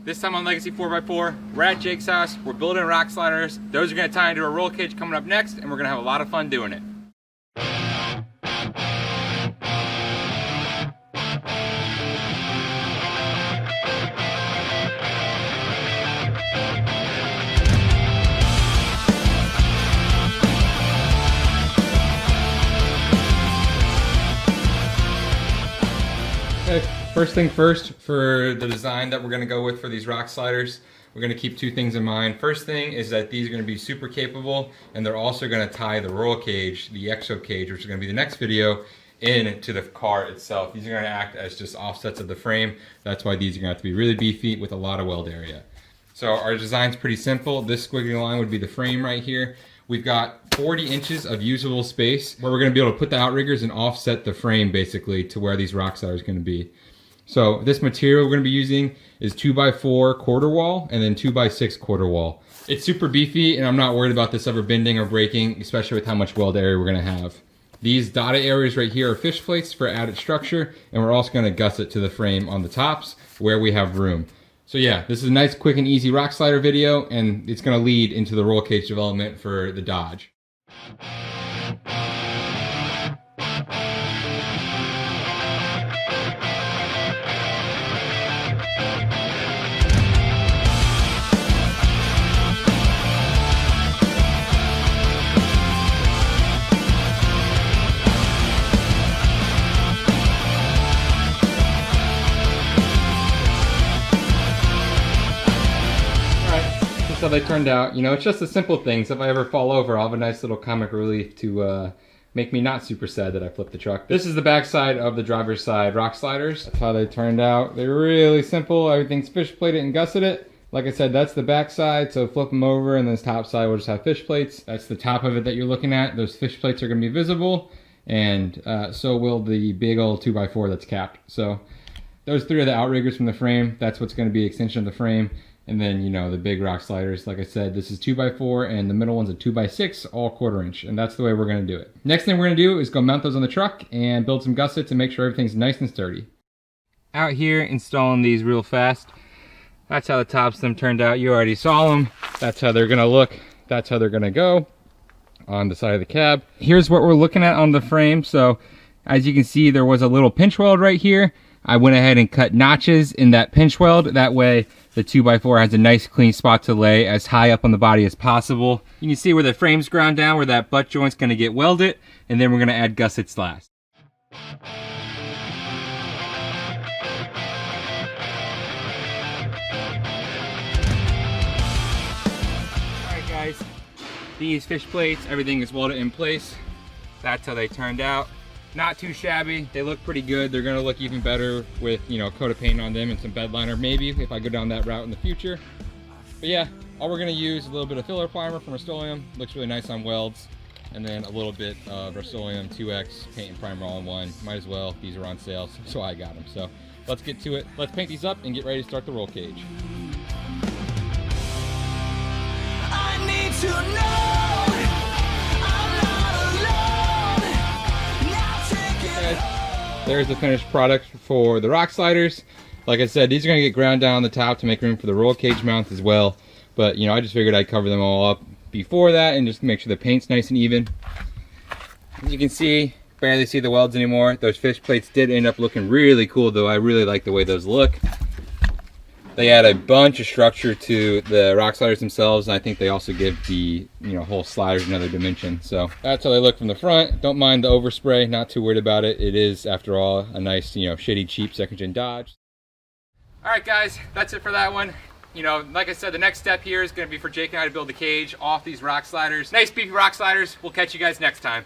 This time on Legacy 4x4, we're at Jake's house, we're building rock sliders. Those are gonna tie into a roll cage coming up next, and we're gonna have a lot of fun doing it. Okay, first thing first, for the design that we're gonna go with for these rock sliders, we're gonna keep two things in mind. First thing is that these are gonna be super capable, and they're also gonna tie the roll cage, the exo cage, which is gonna be the next video, into the car itself. These are gonna act as just offsets of the frame. That's why these are gonna have to be really beefy with a lot of weld area. So our design's pretty simple. This squiggly line would be the frame right here. We've got 40 inches of usable space where we're gonna be able to put the outriggers and offset the frame basically to where these rock sliders are gonna be. So this material we're gonna be using is 2x4 quarter wall and then 2x6 quarter wall. It's super beefy and I'm not worried about this ever bending or breaking, especially with how much weld area we're gonna have. These dotted areas right here are fish plates for added structure, and we're also gonna gusset to the frame on the tops where we have room. So yeah, this is a nice, quick and easy rock slider video, and it's gonna lead into the roll cage development for the Dodge. How they turned out. You know, it's just the simple things. If I ever fall over, I'll have a nice little comic relief to make me not super sad that I flipped the truck. This is the back side of the driver's side rock sliders. That's how they turned out. They're really simple. Everything's fish plated and gusseted. Like I said, that's the back side, so flip them over, and this top side will just have fish plates. That's the top of it that you're looking at. Those fish plates are gonna be visible, and so will the big old 2x4 that's capped. So those three are the outriggers from the frame. That's what's gonna be extension of the frame. And then, you know, the big rock sliders, like I said, this is 2x4 and the middle one's a 2x6, all 1/4 inch. And that's the way we're gonna do it. Next thing we're gonna do is go mount those on the truck and build some gussets and make sure everything's nice and sturdy. Out here installing these real fast. That's how the tops of them turned out. You already saw them. That's how they're gonna look. That's how they're gonna go on the side of the cab. Here's what we're looking at on the frame. So as you can see, there was a little pinch weld right here. I went ahead and cut notches in that pinch weld. That way the 2x4 has a nice clean spot to lay as high up on the body as possible. You can see where the frame's ground down, where that butt joint's gonna get welded, and then we're gonna add gussets last. Alright guys, these fish plates, everything is welded in place. That's how they turned out. Not too shabby. They look pretty good. They're gonna look even better with, you know, a coat of paint on them and some bed liner maybe if I go down that route in the future. But yeah, all we're gonna use is a little bit of filler primer from Rust-Oleum. Looks really nice on welds. And then a little bit of Rust-Oleum 2X paint and primer all in one. Might as well. These are on sale, so I got them. So let's get to it. Let's paint these up and get ready to start the roll cage. I need to know. There's the finished product for the rock sliders. Like I said, these are gonna get ground down on the top to make room for the roll cage mount as well. But you know, I just figured I'd cover them all up before that and just make sure the paint's nice and even. As you can see, barely see the welds anymore. Those fish plates did end up looking really cool though. I really like the way those look. They add a bunch of structure to the rock sliders themselves, and I think they also give the, you know, whole sliders another dimension. So that's how they look from the front. Don't mind the overspray, not too worried about it. It is, after all, a nice, you know, shitty, cheap second-gen Dodge. All right, guys, that's it for that one. You know, like I said, the next step here is going to be for Jake and I to build the cage off these rock sliders. Nice beefy rock sliders. We'll catch you guys next time.